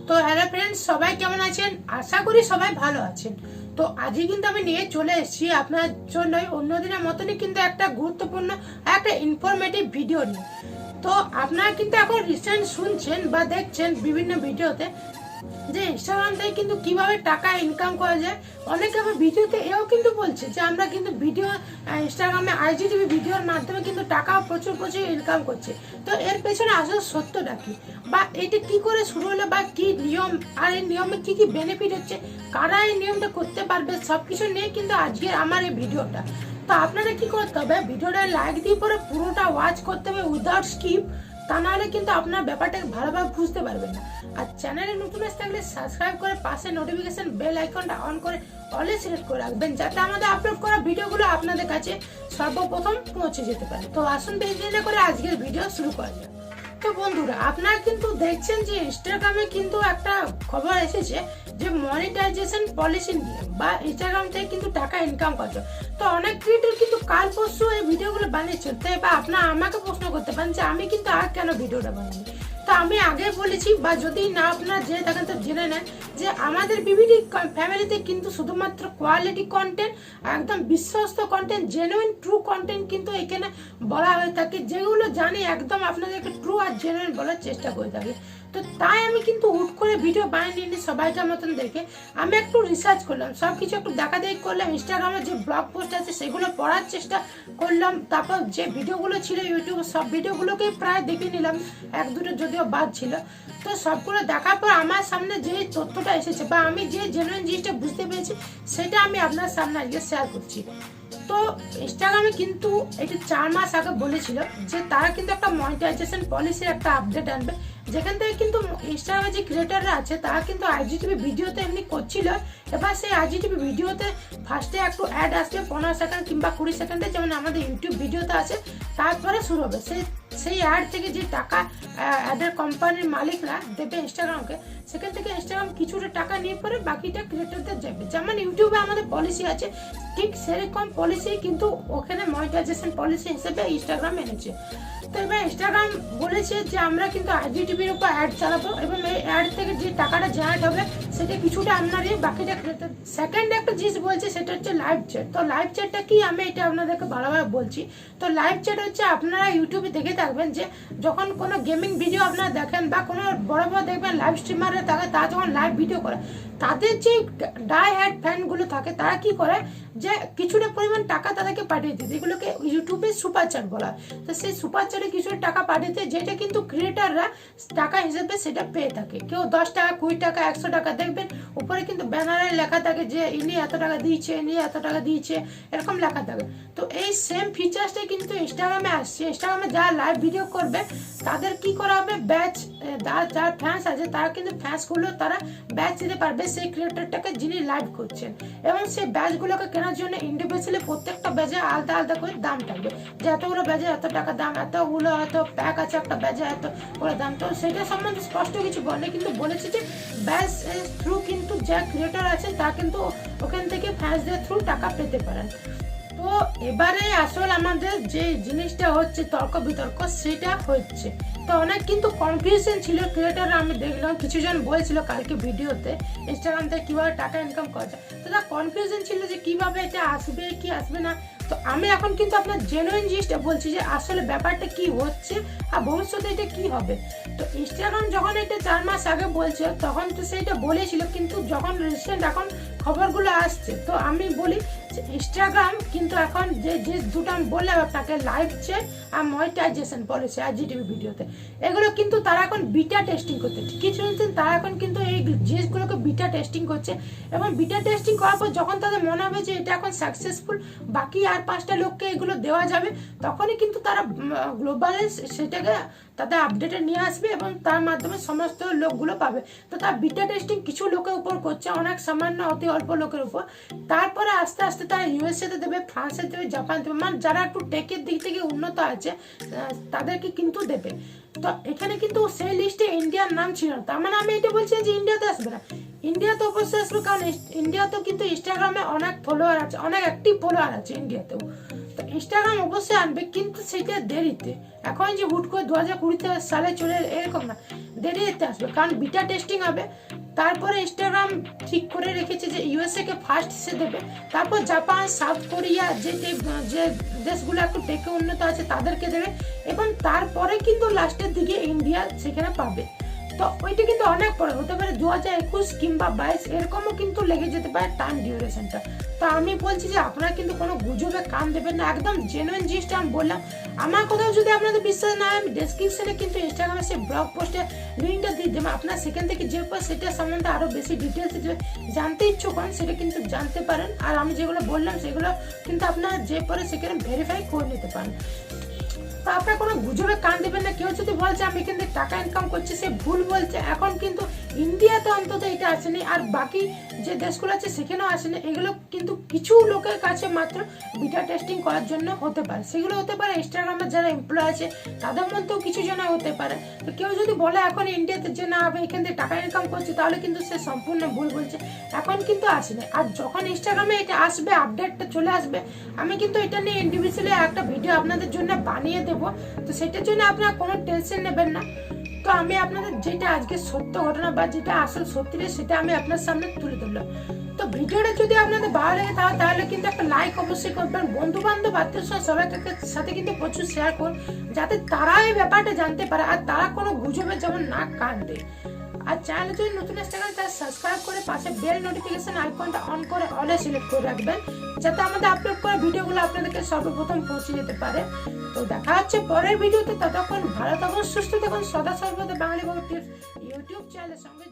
তো hello friends, সবাই কেমন আছেন? আশা করি সবাই ভালো আছেন। তো আজকে কিন্তু আমি নিয়ে চলে এসেছি আপনার জন্য অন্যদিনের মতনই কিন্তু একটা গুরুত্বপূর্ণ একটা ইনফরমেটিভ ভিডিও নিয়ে। তো আপনারা কিন্তু এখন রিসেন্ট শুনছেন বা দেখছেন বিভিন্ন ভিডিওতে যে ইনস্টাগ্রাম থেকে কিন্তু কিভাবে টাকা ইনকাম করা যায়। অনেকে আবার ভিডিওতে এও কিন্তু বলছে যে আমরা কিন্তু ভিডিও ইনস্টাগ্রামে আইজিটিভি ভিডিওর মাধ্যমে কিন্তু টাকা প্রচুর প্রচুর ইনকাম করছে। তো এর পেছনে আসলে সত্যটা কি, বা এটা কি করে শুরু হলো, বা কি নিয়ম, আর এই নিয়মে কি কি বেনিফিট হচ্ছে, কারা এই নিয়মটা করতে পারবে, সবকিছু নিয়ে কিন্তু আজকের আমার এই ভিডিওটা। তো আপনারা কি করতে হবে, ভিডিওটা লাইক দিয়ে পরে পুরোটা ওয়াচ করতে হবে উইদাউট স্কিপ, তা নাহলে কিন্তু আপনার ব্যাপারটাকে ভালোভাবে বুঝতে পারবেন না। আর চ্যানেলে নতুন এসে থাকলে সাবস্ক্রাইব করে পাশে নোটিফিকেশন বেল আইকনটা অন করে অলে সিলেক্ট করে রাখবেন, যাতে আমাদের আপলোড করা ভিডিওগুলো আপনাদের কাছে সর্বপ্রথম পৌঁছে যেতে পারে। তো আসুন দেরি না করে আজকের ভিডিও শুরু করা যাক। তো বন্ধুরা, আপনারা কিন্তু দেখছেন যে ইনস্টাগ্রামে কিন্তু একটা খবর এসেছে যে মনিটাইজেশন পলিসি নিয়ে, বা ইনস্টাগ্রাম থেকে কিন্তু টাকা ইনকাম করছে। তো অনেক ক্রিয়েটর কিন্তু কাল পরশু এই ভিডিওগুলো বানিয়েছেন। তো এবার আপনারা আমাকে প্রশ্ন করতে পারেন যে আমি কিন্তু আর কেন ভিডিওটা বানাই। তো আমি আগে বলেছি, বা যদি না আপনারা জেনে থাকেন তো জেনে নেন যে আমাদের বিভিন্ন ফ্যামিলিতে কিন্তু শুধুমাত্র কোয়ালিটি কন্টেন্ট, একদম বিশ্বস্ত কন্টেন্ট, জেনুইন ট্রু কন্টেন্ট কিন্তু এখানে বলা হয়ে থাকে, যেগুলো জানি একদম আপনাদেরকে ট্রু আর জেনুইন বলার চেষ্টা করে থাকি। তো তাই আমি কিন্তু হুট করে ভিডিও বানিয়ে নিই সবাইকার মতন দেখে। আমি একটু রিসার্চ করলাম, সব কিছু একটু দেখাদেখি করলাম, ইনস্টাগ্রামে যে ব্লগ পোস্ট আছে সেগুলো পড়ার চেষ্টা করলাম, তারপর যে ভিডিওগুলো ছিল ইউটিউবে সব ভিডিওগুলোকে প্রায় দেখে নিলাম, এক দুটো যদিও বাদ ছিল। তো সবগুলো দেখার পর আমার সামনে যে তথ্যটা এসেছে, বা আমি যে জেনুইন জিনিসটা বুঝতে পেরেছি, সেটা আমি আপনার সামনে আজকে শেয়ার করছি। তো ইনস্টাগ্রামে কিন্তু এটা 4 মাস আগে বলেছিল যে তারা কিন্তু একটা মনিটাইজেশন পলিসির একটা আপডেট আনবে, যেখান থেকে কিন্তু ইনস্টাগ্রামে যে ক্রিয়েটাররা আছে তারা কিন্তু আইজিটিভি ভিডিওতে এমনি করছিল। এবার সেই আইজিটিভি ভিডিওতে ফার্স্টে একটু অ্যাড আসবে 15 সেকেন্ড কিংবা 20 সেকেন্ডে, যেমন আমাদের ইউটিউব ভিডিওতে আছে। তারপরে শুরু হবে সেই অ্যাড থেকে যে টাকা অ্যাডের কোম্পানির মালিকরা দেবে ইনস্টাগ্রামকে, সেখান থেকে ইনস্টাগ্রাম কিছুটা টাকা নিয়ে পরে বাকিটা ক্রিয়েটরদের যাবে। যেমন ইউটিউবে আমাদের পলিসি আছে, ঠিক সেরকম পলিসি কিন্তু ওখানে মনিটাইজেশন পলিসি হিসেবে ইনস্টাগ্রাম এনেছে। তো এবার ইনস্টাগ্রাম বলেছে যে আমরা কিন্তু আইজিটিভির উপর অ্যাড চালাবো, এবং এই অ্যাড থেকে যে টাকাটা জেনারেট হবে সেটা কিছুটা আপনারই, বাকিটা ক্রিয়েটর। সেকেন্ড একটা জিনিস বলছে, সেটা হচ্ছে লাইভ চ্যাট। তো লাইভ চ্যাটটা কি, আমি এটা আপনাদেরকে ভালোভাবে বলছি। তো লাইভ চ্যাট হচ্ছে, আপনারা ইউটিউবে দেখে থাকবেন যে যখন কোনো গেমিং ভিডিও আপনারা দেখেন, বা কোনো বড় বড় দেখবেন লাইভ স্ট্রিমাররা থাকে, তারা যখন লাইভ ভিডিও করে, তাদের যে ডাই হ্যাড ফ্যানগুলো থাকে তারা কি করে যে কিছুটা পরিমাণ টাকা তাদেরকে পাঠিয়ে দিতে, যেগুলোকে ইউটিউবে সুপার চ্যাট বলা হয়। তো সেই সুপার চ্যাটে কিছুটা টাকা পাঠিয়ে দেয়, যেটা কিন্তু ক্রিয়েটাররা টাকা হিসেবে সেটা পেয়ে থাকে। কেউ 10 টাকা, 20 টাকা, 100 টাকা, দেখবেন উপরে কিন্তু ব্যানারে লেখা থাকে যে ইনি এত টাকা দিয়েছে, ইনি এত টাকা দিয়েছে, এরকম লেখা থাকে। তো এই সেম ফিচার্সটাই কিন্তু ইনস্টাগ্রামে আসছে। ইনস্টাগ্রামে যারা লাইভ ভিডিও করবে তাদের কি করা হবে, ব্যাচ, যার ফ্যান্স আছে তারা কিন্তু ফ্যান্সগুলো তারা ব্যাচ দিতে পারবে সেই ক্রিয়েটরটাকে যিনি লাইভ করছেন, এবং সেই ব্যাচগুলোকে কেনার জন্য ইন্ডিভিজুয়ালি প্রত্যেকটা ব্যাচে আলাদা আলাদা করে দাম থাকবে, যে এতগুলো ব্যাচে এত টাকা দাম, এতগুলো হয়তো প্যাক আছে একটা ব্যাচে এতগুলো দাম। তো সেটা সম্বন্ধে স্পষ্ট কিছু বলে, কিন্তু বলেছে যে ব্যাচ থ্রু কিন্তু যে ক্রিয়েটর আছেন তা কিন্তু ওখান থেকে ফ্যান্সদের থ্রু টাকা পেতে পারেন। তো এবারে আসল আমাদের যে জিনিসটা হচ্ছে তর্ক বিতর্ক, সেটা হচ্ছে। তো অনেক কিন্তু কনফিউশন ছিল ক্রিয়েটাররা, আমি দেখলাম কিছুজন বলছিল কালকে ভিডিওতে ইনস্টাগ্রাম থেকে কীভাবে টাকা ইনকাম করা যায়। তো তার কনফিউশন ছিল যে কীভাবে এটা আসবে কি আসবে না। তো আমি এখন কিন্তু আপনার জেনুইন জিনিসটা বলছি যে আসলে ব্যাপারটা কি হচ্ছে আর ভবিষ্যতে এটা কি হবে। তো ইনস্টাগ্রাম যখন এটা 4 মাস আগে বলছে তখন তো সেইটা বলেছিল, কিন্তু যখন রিসেন্ট এখন খবরগুলো আসছে, তো আমি বলি যে ইনস্টাগ্রাম কিন্তু এখন যে দুটো আমি বললাম আপনাকে, লাইভ চ্যাট আর মনিটাইজেশন পলিসি আইজিটিভি ভিডিওতে, এগুলো কিন্তু তারা এখন বিটা টেস্টিং করতে, ঠিকই শুনছেন, তারা এখন কিন্তু এই জিনিসগুলোকে বিটা টেস্টিং করছে। এবং বিটা টেস্টিং করার পর যখন তাদের মনে হবে যে এটা এখন সাকসেসফুল, বাকি আর 5টা লোককে এগুলো দেওয়া যাবে, তখনই কিন্তু তারা গ্লোবালে সেটাকে তাদের আপডেটে নিয়ে আসবে, এবং তার মাধ্যমে সমস্ত লোকগুলো পাবে। তো তার বিটা টেস্টিং কিছু লোকের উপর করছে, অনেক সামান্য অতি অল্প লোকের উপর। তারপরে আস্তে আস্তে তারা ইউএসএতে দেবে, ফ্রান্সে দেবে, জাপান দেবে, মানে যারা একটু টেকের দিক থেকে উন্নত আছে তাদেরকে কিন্তু দেবে। তো এখানে কিন্তু সেই লিস্টে ইন্ডিয়ার নাম ছিল না। তার মানে আমি এটা বলছি যে ইন্ডিয়াতে আসবে না, ইন্ডিয়াতে অবশ্যই আসবে, কারণ ইন্ডিয়াতেও কিন্তু ইনস্টাগ্রামে অনেক ফলোয়ার আছে, অনেক অ্যাক্টিভ ফলোয়ার আছে ইন্ডিয়াতেও। তো ইনস্টাগ্রাম অবশ্যই আনবে, কিন্তু সেটা দেরিতে। এখন যে হুট করে 2020 সালে চলে এরকম না, দেরিতে আসবে, কারণ বিটা টেস্টিং হবে। তারপরে ইনস্টাগ্রাম ঠিক করে রেখেছে যে ইউএসএ কে ফার্স্ট সে দেবে, তারপর জাপান, সাউথ কোরিয়া, যে যে দেশগুলো একটু টেকে উন্নত আছে তাদেরকে দেবে, এবং তারপরে কিন্তু লাস্টের দিকে ইন্ডিয়া সেখানে পাবে। তো ওইটা কিন্তু অনেক পরে হতে পারে 2021 কিংবা 22, এরকমও কিন্তু লেগে যেতে পারে টাইম ডিউরেশনটা। তো আমি বলছি যে আপনারা কিন্তু কোনো গুজবে কান দেবেন না, একদম জেনুইন জিনিসটা আমি বললাম। আমার কথাও যদি আপনাদের বিশ্বাস না হয়, আমি ডেসক্রিপশনে কিন্তু ইনস্টাগ্রামে সেই ব্লগ পোস্টে লিঙ্কটা দিয়ে দেবো, আপনারা সেখান থেকে যে সেটা সম্বন্ধে আরও বেশি ডিটেলসে জানতে ইচ্ছুক হন সেটা কিন্তু জানতে পারেন। আর আমি যেগুলো বললাম সেগুলো কিন্তু আপনারা যে পরে সেখানে ভেরিফাই করে নিতে পারেন। তো আপনারা কোনো গুজবে কান দেবেন না। কেউ যদি বলছে আমি এখান থেকে টাকা ইনকাম করছি, সে ভুল বলছে। এখন কিন্তু ইন্ডিয়াতে অন্তত এটা আসেনি, আর বাকি যে দেশগুলো আছে সেখানেও আসেনি। এগুলো কিন্তু কিছু লোকের কাছে মাত্র বিটা টেস্টিং করার জন্য হতে পারে, সেগুলো হতে পারে ইনস্টাগ্রামের যারা এমপ্লয় আছে তাদের মধ্যেও কিছু জন হতে পারে। তো কেউ যদি বলে এখন ইন্ডিয়াতে যে না আমি এখান থেকে টাকা ইনকাম করছি, তাহলে কিন্তু সে সম্পূর্ণ ভুল বলছে। এখন কিন্তু আসেনি, আর যখন ইনস্টাগ্রামে এটা আসবে, আপডেটটা চলে আসবে, আমি কিন্তু এটা নিয়ে ইন্ডিভিজুয়ালি একটা ভিডিও আপনাদের জন্য বানিয়ে দেবো। তো সেটার জন্য আপনারা কোনো টেনশন নেবেন না। তো আমি আপনাদের যেটা আজকে সত্য ঘটনা বা যেটা আসল সত্যিটা সেটা আমি আপনার সামনে তুলে ধরলাম। তো ভিডিওটা যদি আপনাদের ভালো লাগে তাহলে কিন্তু একটা লাইক অবশ্যই করবেন, বন্ধু বান্ধব আত্মীয় সবাইকে সাথে কিন্তু প্রচুর শেয়ার করুন, যাতে তারা এই ব্যাপারটা জানতে পারে আর তারা কোনো গুজবে যেমন না কান দেয়। আর চ্যানেল যদি নতুন আসতে পারেন তাহলে সাবস্ক্রাইব করে পাশে বেল নোটিফিকেশন আইকনটা অন করে অলে সিলেক্ট করে রাখবেন, যাতে আমাদের আপলোড করা ভিডিওগুলো আপনাদেরকে সর্বপ্রথম পৌঁছে যেতে পারে। তো দেখা হচ্ছে পরের ভিডিওতে, ততক্ষণ ভালো থাকুন, সুস্থ থাকুন, সদা সর্বদা বাঙালি টিপস ইউটিউব চ্যানেলের সঙ্গে।